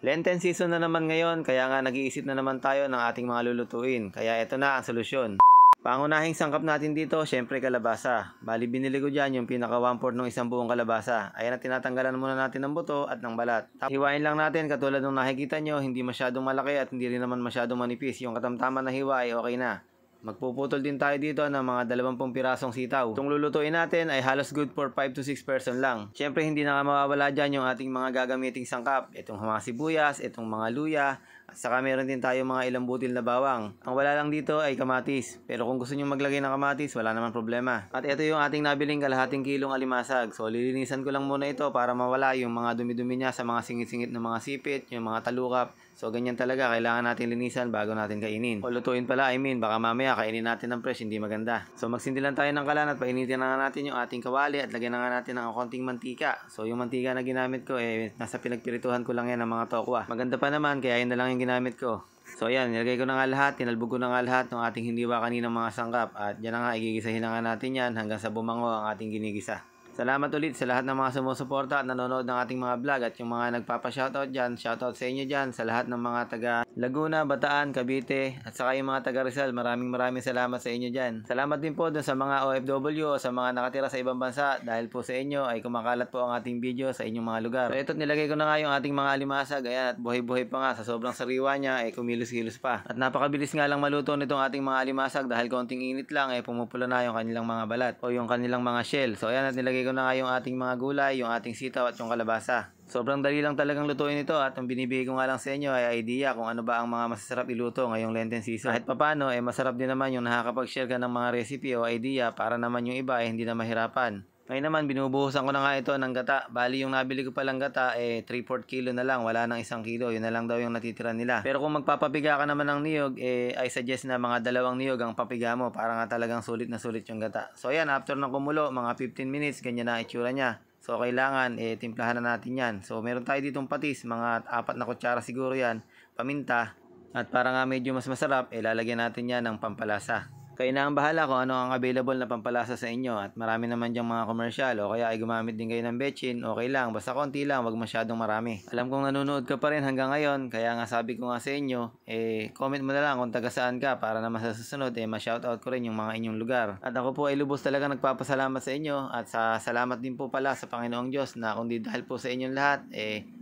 Lenten season na naman ngayon, kaya nga nag-iisip na naman tayo ng ating mga lulutuin. Kaya ito na ang solusyon. Pangunahing sangkap natin dito, syempre kalabasa. Bali binili ko dyan yung pinaka 1/4 ng isang buong kalabasa. Ayan na, tinatanggalan muna natin ng buto at ng balat. Hiwain lang natin katulad ng nakikita nyo, hindi masyadong malaki at hindi rin naman masyadong manipis. Yung katamtaman na hiwa ay okay na. Magpuputol din tayo dito ng mga 20 pirasong sitaw. Itong lulutuin natin ay halos good for 5 to 6 person lang. Siyempre hindi na mawawala dyan yung ating mga gagamiting sangkap. Itong mga sibuyas, itong mga luya, at saka meron din tayo mga ilang butil na bawang. Ang wala lang dito ay kamatis. Pero kung gusto nyo maglagay ng kamatis, wala naman problema. At ito yung ating nabiling kalahating kilong alimasag. So lilinisan ko lang muna ito para mawala yung mga dumi-dumi niya sa mga singit-singit na mga sipit, yung mga talukap. So ganyan talaga, kailangan natin linisan bago natin kainin. O lutuin pala, baka mamaya kainin natin ng fresh, hindi maganda. So magsindi lang tayo ng kalan at painitin na nga natin yung ating kawali at lagyan na nga natin ng konting mantika. So yung mantika na ginamit ko nasa pinagpirituhan ko lang yan ng mga tokwa. Maganda pa naman, kaya yun na lang yung ginamit ko. So ayan, nilagay ko na nga lahat, tinalbog ko na nga lahat ng ating hiniwa kaninang mga sangkap. At yan na nga, igigisahin na nga natin yan hanggang sa bumango ang ating ginigisa. Salamat ulit sa lahat ng mga sumusuporta at nanonood ng ating mga vlog at yung mga nagpapa-shoutout dyan. Shoutout sa inyo dyan, sa lahat ng mga taga Laguna, Bataan, Cavite at saka yung mga taga Rizal. Maraming salamat sa inyo dyan. Salamat din po dun sa mga OFW o sa mga nakatira sa ibang bansa dahil po sa inyo ay kumakalat po ang ating video sa inyong mga lugar. So ito't nilagay ko na nga yung ating mga alimasag. Ayan, at buhay-buhay pa nga sa sobrang sariwa niya kumilos-kilos pa. At napakabilis nga lang maluto nitong ating mga alimasag dahil konting init lang pumupula na yung kanilang mga balat o yung kanilang mga shell. So ayan, at nilagay ko na nga yung ating mga gulay, yung ating sitaw at yung kalabasa. Sobrang dali lang talagang lutuin ito at ang binibigay ko nga lang sa inyo ay idea kung ano ba ang mga masasarap iluto ngayong Lenten season. Kahit papano masarap din naman yung nakakapag-share ka ng mga recipe o idea para naman yung iba hindi na mahirapan. Ngayon naman binubuhusan ko na nga ito ng gata. Bali yung nabili ko palang gata 3/4 kilo na lang, wala nang 1 kilo. Yun na lang daw yung natitira nila. Pero kung magpapapiga ka naman ng niyog I suggest na mga 2 niyog ang papiga mo para nga talagang sulit na sulit yung gata. So ayan, after ng kumulo mga 15 minutes ganyan na itsura niya. So kailangan timplahan na natin yan. So meron tayo ditong patis, mga 4 na kutsara siguro yan, paminta. At para nga medyo mas masarap lalagyan natin yan ng pampalasa. Kayo na ang bahala kung ano ang available na pampalasa sa inyo at marami naman diyang mga commercial o kaya ay gumamit din kayo ng betchin, okay lang, basta konti lang, wag masyadong marami. Alam kong nanonood ka pa rin hanggang ngayon, kaya nga sabi ko nga sa inyo, comment mo na lang kung taga saan ka para naman sa susunod ma-shoutout ko rin yung mga inyong lugar. At ako po ay lubos talaga nagpapasalamat sa inyo at salamat din po pala sa Panginoong Diyos na kundi dahil po sa inyong lahat,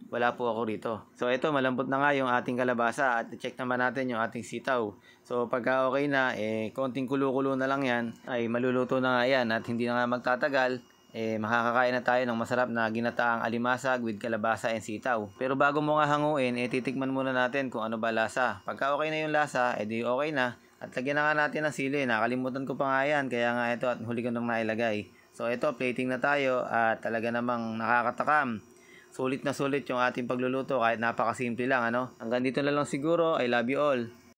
wala po ako rito. So ito, malambot na nga yung ating kalabasa at check naman natin yung ating sitaw. So pagka okay na, konting kulo-kulo na lang yan, ay maluluto na nga yan at hindi na nga magtatagal, makakakain na tayo ng masarap na ginataang alimasag with kalabasa and sitaw. Pero bago mo nga hanguin, titikman muna natin kung ano ba lasa. Pagka okay na yung lasa, di okay na. At lagyan na nga natin ng sili. Nakalimutan ko pa nga yan, kaya nga ito at huli ko nang nailagay. So ito, plating na tayo at talaga namang nakakatakam. Sulit na sulit yung ating pagluluto kahit napakasimple lang, ano. Hanggang dito na lang siguro. I love you all.